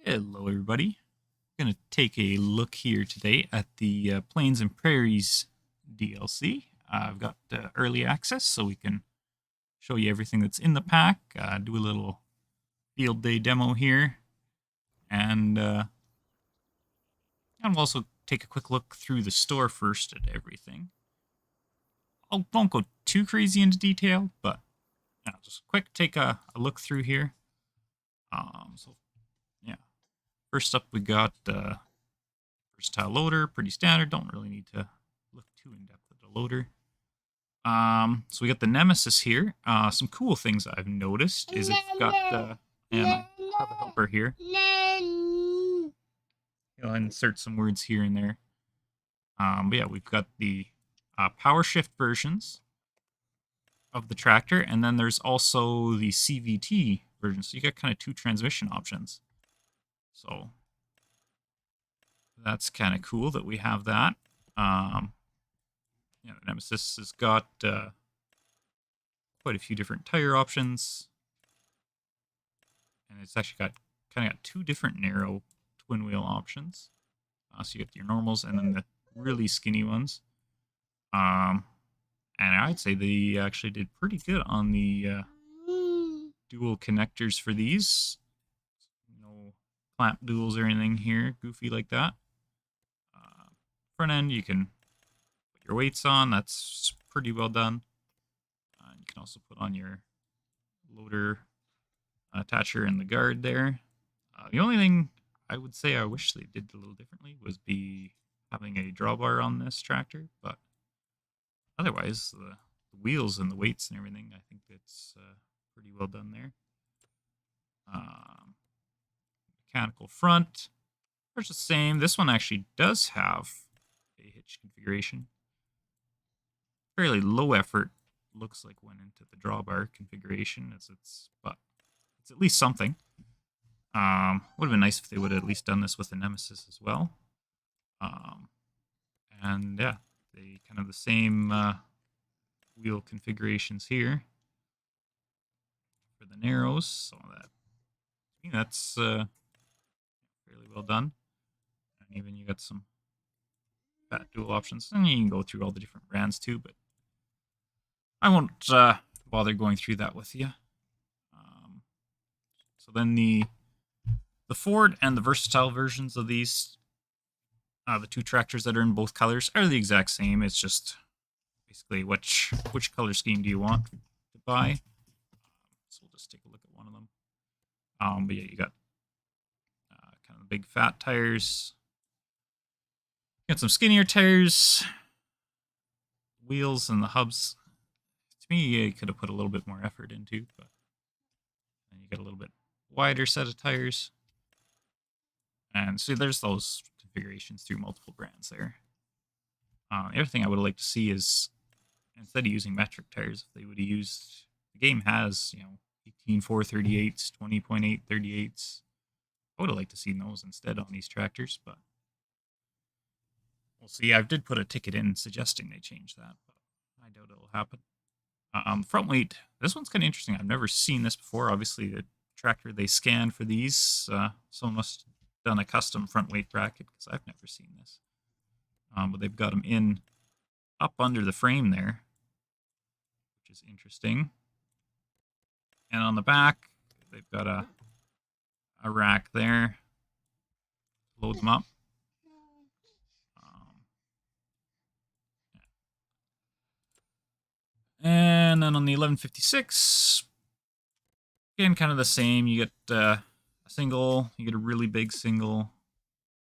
Hello, everybody. I'm going to take a look here today at the Plains and Prairies DLC. I've got early access, so we can show you everything that's in the pack, do a little field day demo here, and we'll also take a quick look through the store first at everything. I won't go too crazy into detail, but just quick take a look through here. So, yeah. First up, we got versatile loader, pretty standard. Don't really need to look too in depth at the loader. So we got the Nemesis here. Some cool things I've noticed is it's got and I have a helper here. I'll insert some words here and there. But yeah, we've got the power shift versions of the tractor, and then there's also the CVT version. So you got kind of two transmission options. So that's kind of cool that we have that. The Nemesis has got quite a few different tire options, and it's actually got two different narrow twin wheel options. So you got your normals and then the really skinny ones. And I'd say they actually did pretty good on the dual connectors for these. No clamp duals or anything here, goofy like that. Front end, you can put your weights on. That's pretty well done. You can also put on your loader attacher and the guard there. The only thing I would say I wish they did a little differently was be having a drawbar on this tractor, but otherwise the wheels and the weights and everything, I think it's pretty well done there. Mechanical front, there's the same. This one actually does have a hitch configuration. Fairly low effort, looks like went into the drawbar configuration, but it's at least something. Would have been nice if they would have at least done this with the Nemesis as well. And yeah, they kind of the same wheel configurations here for the narrows. So that's fairly well done. And even you got some fat dual options, and you can go through all the different brands too. But I won't bother going through that with you. So then the Ford and the versatile versions of these, the two tractors that are in both colors, are the exact same. It's just basically which color scheme do you want to buy. So we'll just take a look at one of them. But yeah, you got kind of big fat tires. You got some skinnier tires, wheels, and the hubs. To me, you could have put a little bit more effort into, but then you got a little bit wider set of tires. And so there's those configurations through multiple brands there. The other thing I would have liked to see is instead of using metric tires, if they would have used, the game has 18.438s, 20.8 38s. I would have liked to see those instead on these tractors, but we'll see. I did put a ticket in suggesting they change that, but I doubt it'll happen. Front weight. This one's kind of interesting. I've never seen this before. Obviously, the tractor they scanned for these, someone must have done a custom front weight bracket because I've never seen this. But they've got them up under the frame there, which is interesting. And on the back, they've got a rack there. Load them up. And then on the 1156, again, kind of the same. You get a single, you get a really big single,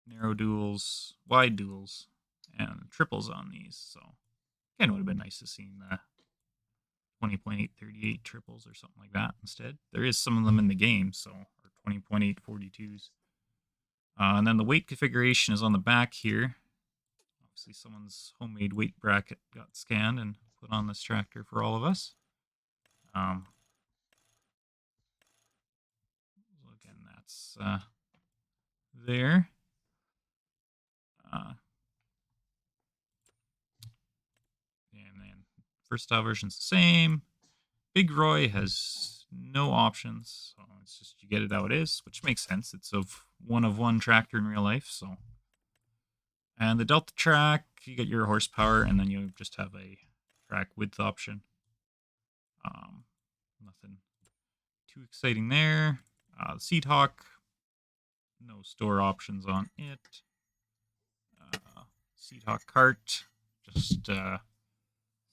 narrow duals, wide duals, and triples on these. So, again, it would have been nice to see the 20.838 triples or something like that instead. There is some of them in the game, so, or 20.842s. And then the weight configuration is on the back here. Obviously, someone's homemade weight bracket got scanned and put on this tractor for all of us. So again, that's there. And then first style version's the same. Big Roy has no options. So it's just you get it how it is, which makes sense. It's of one tractor in real life. So, and the Delta track, you get your horsepower, and then you just have a track width option. Nothing too exciting there. The Seed Hawk, no store options on it. Seed Hawk cart, just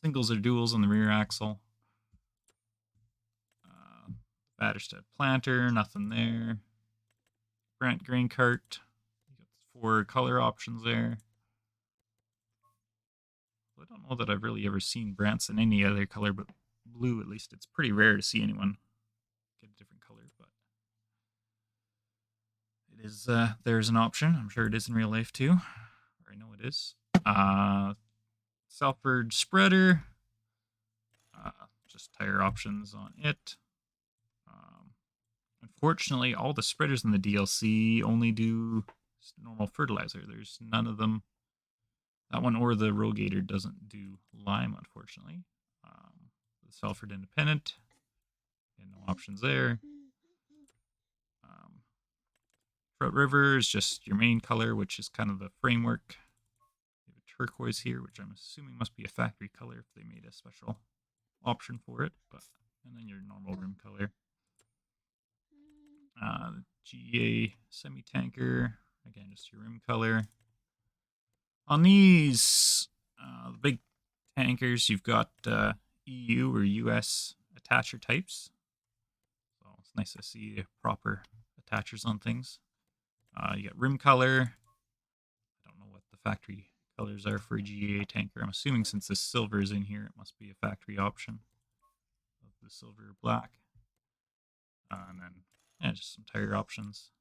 singles or duals on the rear axle. Batterstead planter, nothing there. Brant grain cart, you got 4 color options there. I don't know that I've really ever seen Brants in any other color but blue. At least it's pretty rare to see anyone get a different color, but it is there's an option. I'm sure it is in real life too. Or I know it is. Salford spreader, just tire options on it. Unfortunately, all the spreaders in the DLC only do normal fertilizer. There's none of them. That one or the Rogator doesn't do lime, unfortunately. The Salford Independent, and no options there. Trout River is just your main color, which is kind of the framework. You have a turquoise here, which I'm assuming must be a factory color if they made a special option for it. But and then your normal rim color. The GA semi-tanker, again, just your rim color. On these, the big tankers, you've got EU or US attacher types. So it's nice to see proper attachers on things. You got rim color. I don't know what the factory colors are for a GA tanker. I'm assuming since the silver is in here, it must be a factory option of the silver or black. And then, yeah, just some tire options.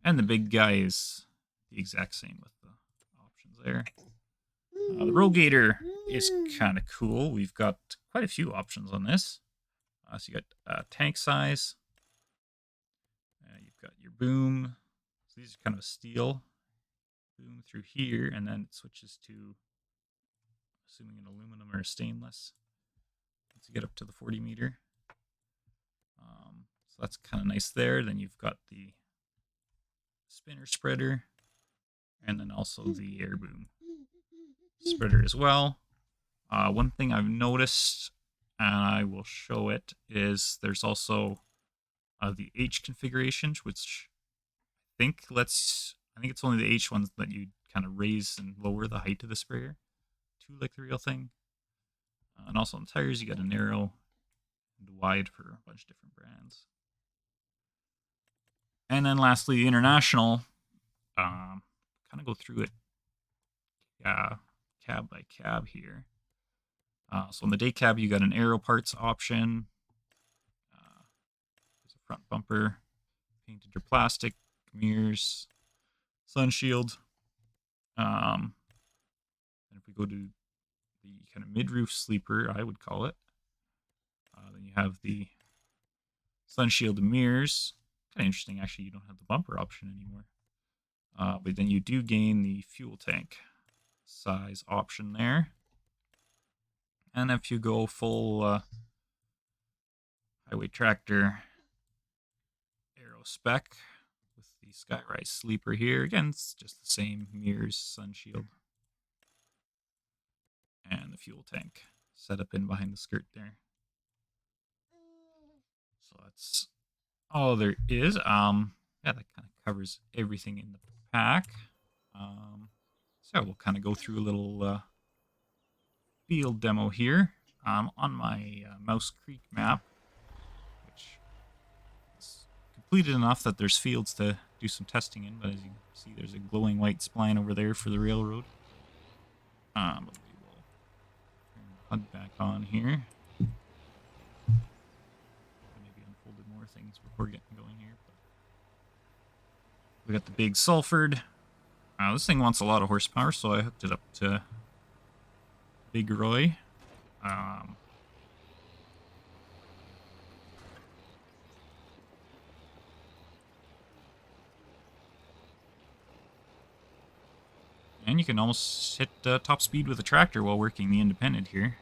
And the big guy is the exact same with the options there. The Rogator is kind of cool. We've got quite a few options on this. So you got tank size. You've got your boom. So these are kind of a steel boom through here, and then it switches to, assuming an aluminum or a stainless. Once you get up to the 40 meter. So that's kind of nice there. Then you've got the spinner spreader, and then also the air boom spreader as well. One thing I've noticed, and I will show it, is there's also the H configurations, which I think it's only the H ones that you kind of raise and lower the height of the sprayer to like the real thing. And also on the tires, you got a narrow and wide for a bunch of different brands. And then lastly, the international. Kind of go through it cab by cab here. So on the day cab, you got an aero parts option. There's a front bumper, painted your plastic, mirrors, sun shield. And if we go to the kind of mid-roof sleeper, I would call it, then you have the sun shield and mirrors. Kind of interesting, actually, you don't have the bumper option anymore. But then you do gain the fuel tank size option there. And if you go full highway tractor aero spec with the Skyrise sleeper here, again, it's just the same mirrors, sun shield, and the fuel tank set up in behind the skirt there. So that's all there is. Yeah, that kind of covers everything in the pack. So we'll kind of go through a little field demo here on my Mouse Creek map, which is completed enough that there's fields to do some testing in, but as you can see, there's a glowing white spline over there for the railroad. But we will turn the HUD back on here. Maybe unfolded more things before getting going here. But we got the big Salford. This thing wants a lot of horsepower, so I hooked it up to Big Roy. And you can almost hit top speed with a tractor while working the independent here.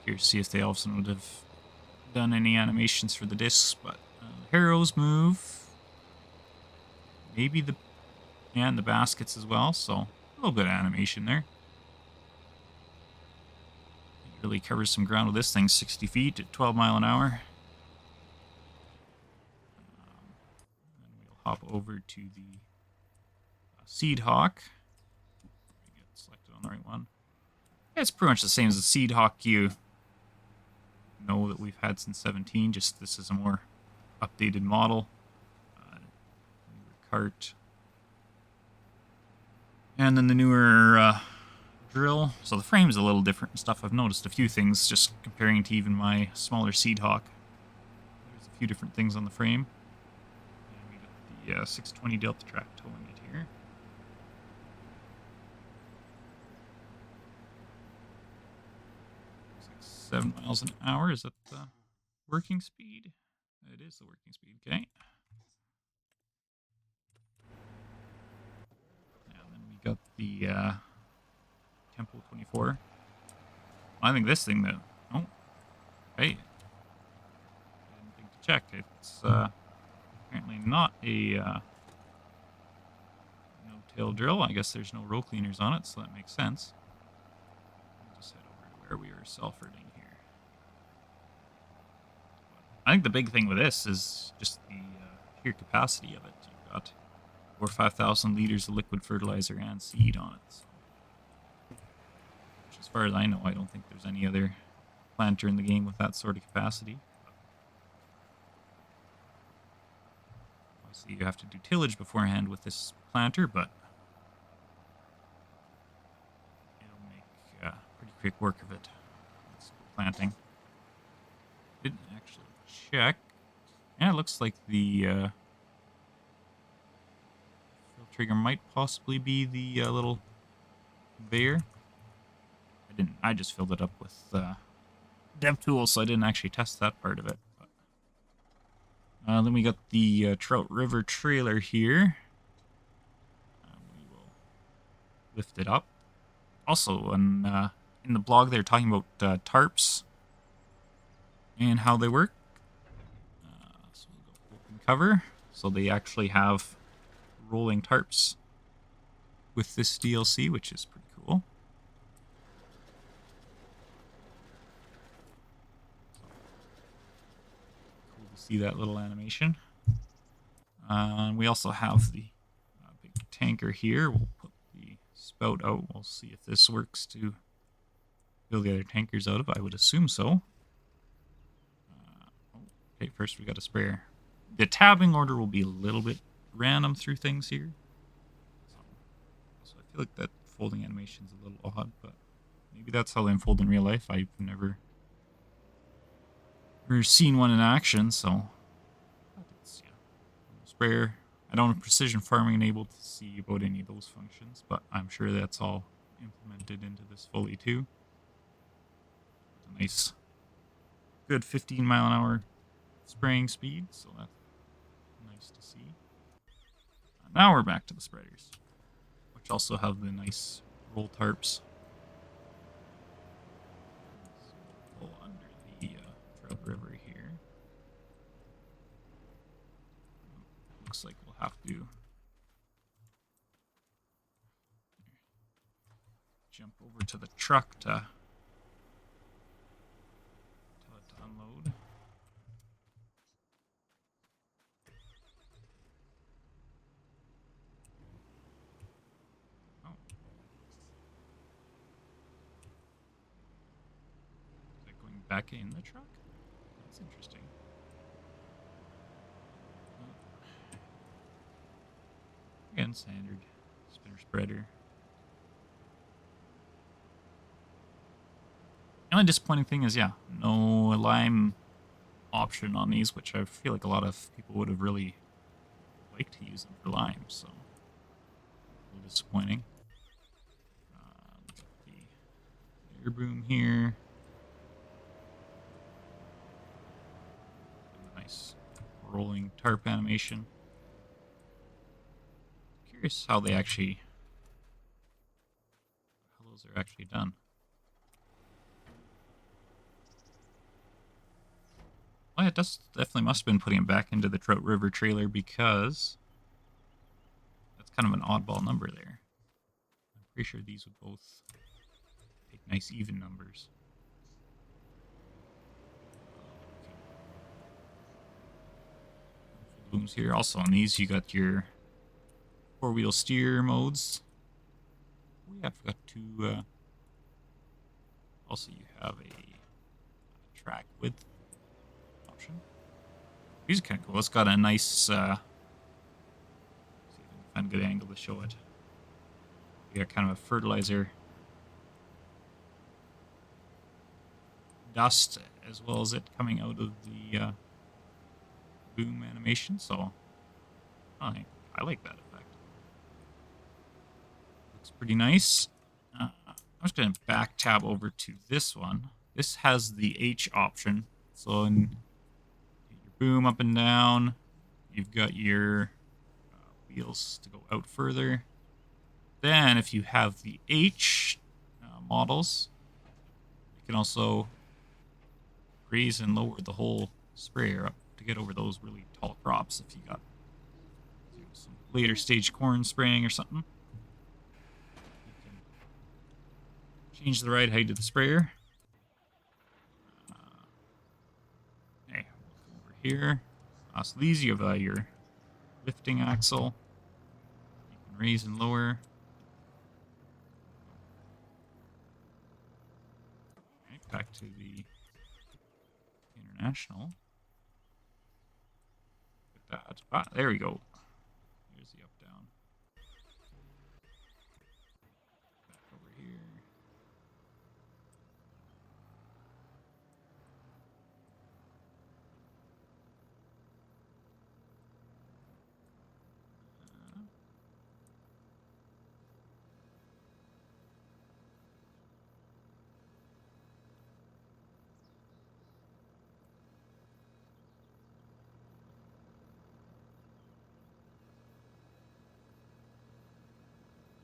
Curious to see if they also would have done any animations for the discs, but Harrow's move, maybe the and the baskets as well, so a little bit of animation there. It really covers some ground with this thing, 60 feet at 12 mile an hour. Then we'll hop over to the Seed Hawk. Get selected on the right one. Yeah, it's pretty much the same as the Seed Hawk you know that we've had since 17, just this is a more updated model. Newer cart. And then the newer drill. So the frame's a little different and stuff. I've noticed a few things just comparing to even my smaller Seed Hawk. There's a few different things on the frame. And we got the 620 Delta track towing it here. Looks like 7 miles an hour. Is that the working speed? It is the working speed, okay. And then we got the Tempo 24. I think this thing that... Oh, hey. I didn't think to check. It's apparently not a no-tail drill. I guess there's no row cleaners on it, so that makes sense. We'll just head over to where we are self-herding here. I think the big thing with this is just the sheer capacity of it. You've got over 5,000 liters of liquid fertilizer and seed on it. So. Which, as far as I know, I don't think there's any other planter in the game with that sort of capacity. Obviously, you have to do tillage beforehand with this planter, but it'll make pretty quick work of it. Let's go planting. Didn't actually check. Yeah, it looks like the fill trigger might possibly be the little conveyor. I just filled it up with dev tools, so I didn't actually test that part of it. But, then we got the Trout River trailer here. We will lift it up. Also, in the blog, they're talking about tarps and how they work. So we'll go open cover. So they actually have rolling tarps with this DLC, which is pretty cool. Cool to see that little animation. We also have the big tanker here. We'll put the spout out. We'll see if this works to fill the other tankers out of. I would assume so. Okay, first we got a sprayer. The tabbing order will be a little bit random through things here. So I feel like that folding animation is a little odd, but maybe that's how they unfold in real life. I've never seen one in action, so it's, yeah. Sprayer. I don't have precision farming enabled to see about any of those functions, but I'm sure that's all implemented into this fully too. It's a nice, good 15 mile an hour spraying speed, so that's nice to see. Now we're back to the spreaders, which also have the nice roll tarps. So we'll pull under the Trout River here. Looks like we'll have to jump over to the truck to tell it to unload. Oh. Is it going back in the truck? That's interesting. Again, standard spinner spreader. The only disappointing thing is, yeah, no lime option on these, which I feel like a lot of people would have really liked to use them for lime, so a little disappointing. Got the air boom here. Nice rolling tarp animation. Curious how they actually, how those are actually done. Well, it does definitely must have been putting it back into the Trout River trailer because that's kind of an oddball number there. I'm pretty sure these would both make nice even numbers. Booms here. Also on these, you got your four-wheel steer modes. Oh yeah, I forgot to. Also, you have a track width option. These are kind of cool. It's got a nice. See if I can find a good angle to show it. You got kind of a fertilizer dust as well as it coming out of the boom animation. So I like that effect. Looks pretty nice. I'm just going to back tab over to this one. This has the H option. So in your boom up and down, you've got your wheels to go out further. Then if you have the H models, you can also raise and lower the whole sprayer up to get over those really tall crops if you got some later stage corn spraying or something. Change the ride height of the sprayer. Okay, over here. So these you have your lifting axle. You can raise and lower. Okay, back to the international. Look at that. Ah, there we go. Here's the up down. Back over here.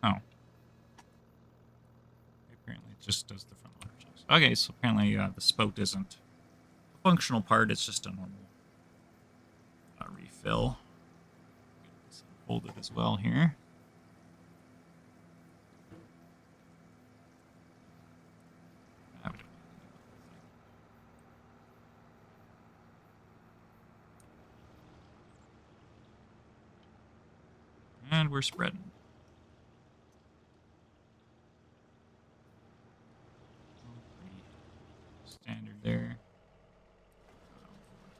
Oh. Apparently it just does the front larges. Okay, so apparently the spout isn't a functional part, it's just a normal refill. Get this unfolded as well here. And we're spreading. Standard there.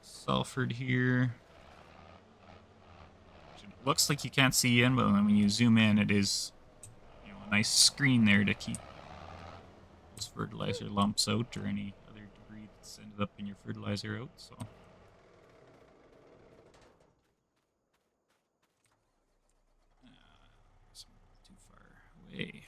Sulfured here. It looks like you can't see in, but when you zoom in, it is, you know, a nice screen there to keep those fertilizer lumps out or any other debris that's ended up in your fertilizer out. So. Too far away.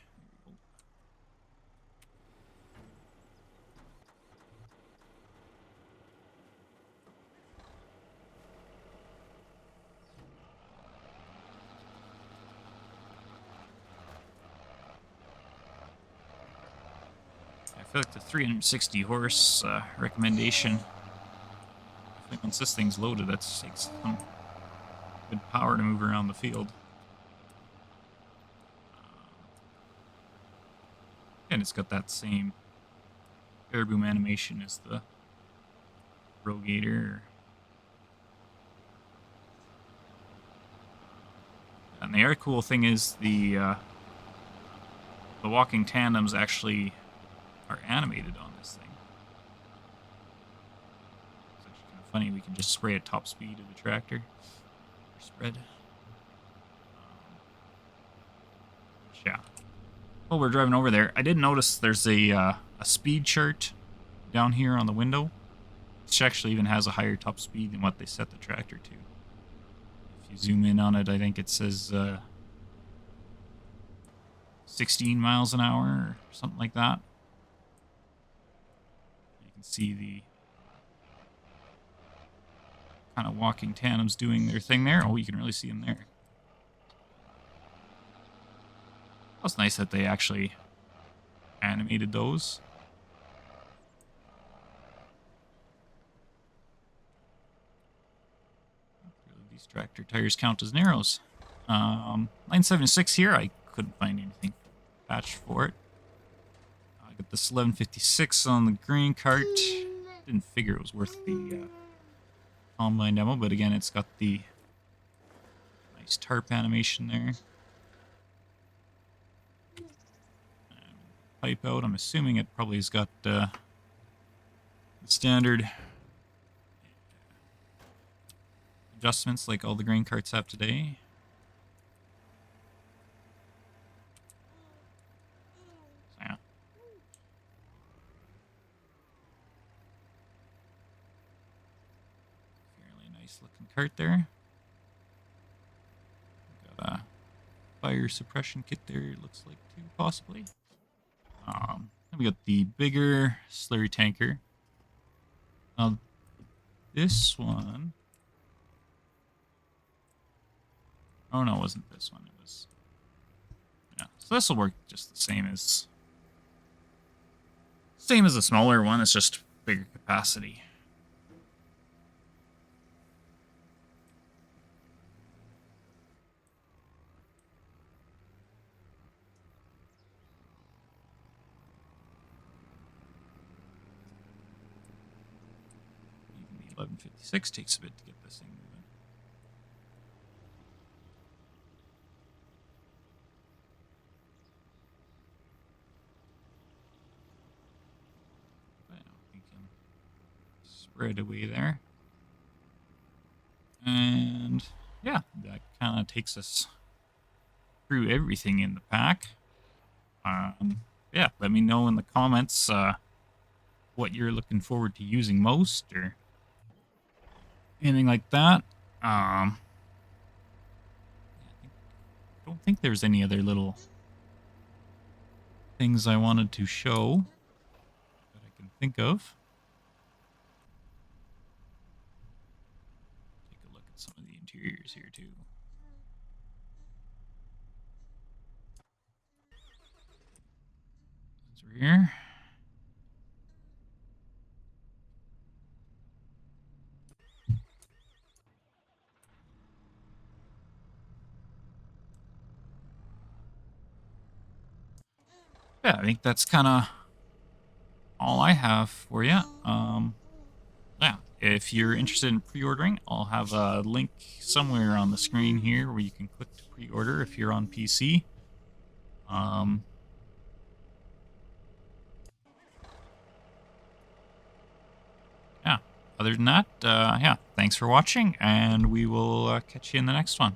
I feel like the 360 horse recommendation. I think once this thing's loaded, that takes some good power to move around the field. And it's got that same air boom animation as the Rogator. And the other cool thing is the walking tandems actually are animated on this thing. It's actually kind of funny. We can just spray at top speed of the tractor. Spread. Yeah. While we're driving over there, I did notice there's a speed chart down here on the window, which actually even has a higher top speed than what they set the tractor to. If you zoom in on it, I think it says 16 miles an hour or something like that. You can see the kind of walking tandems doing their thing there. Oh, you can really see them there. That's nice that they actually animated those. These tractor tires count as narrows. Line 76 here, I couldn't find anything patched for it. I got this 1156 on the green cart. Didn't figure it was worth the combine demo, but again, it's got the nice tarp animation there. And pipe out, I'm assuming it probably has got the standard adjustments like all the grain carts have today. So, yeah. Fairly nice looking cart there. Got a fire suppression kit there, it looks like, too, possibly. Then we got the bigger slurry tanker. This one... Oh no, it wasn't this one. It was... Yeah, so this will work just the same as... Same as the smaller one, it's just bigger capacity. Even the 1156 takes a bit to get this thing moving. Spread away there. And yeah, that kind of takes us through everything in the pack. Yeah, let me know in the comments what you're looking forward to using most or anything like that. I don't think there's any other little things I wanted to show that I can think of. Look at some of the interiors here too. That's rear. Yeah, I think that's kind of all I have for you. Yeah, if you're interested in pre-ordering, I'll have a link somewhere on the screen here where you can click to pre-order if you're on PC. Yeah, other than that, yeah, thanks for watching, and we will catch you in the next one.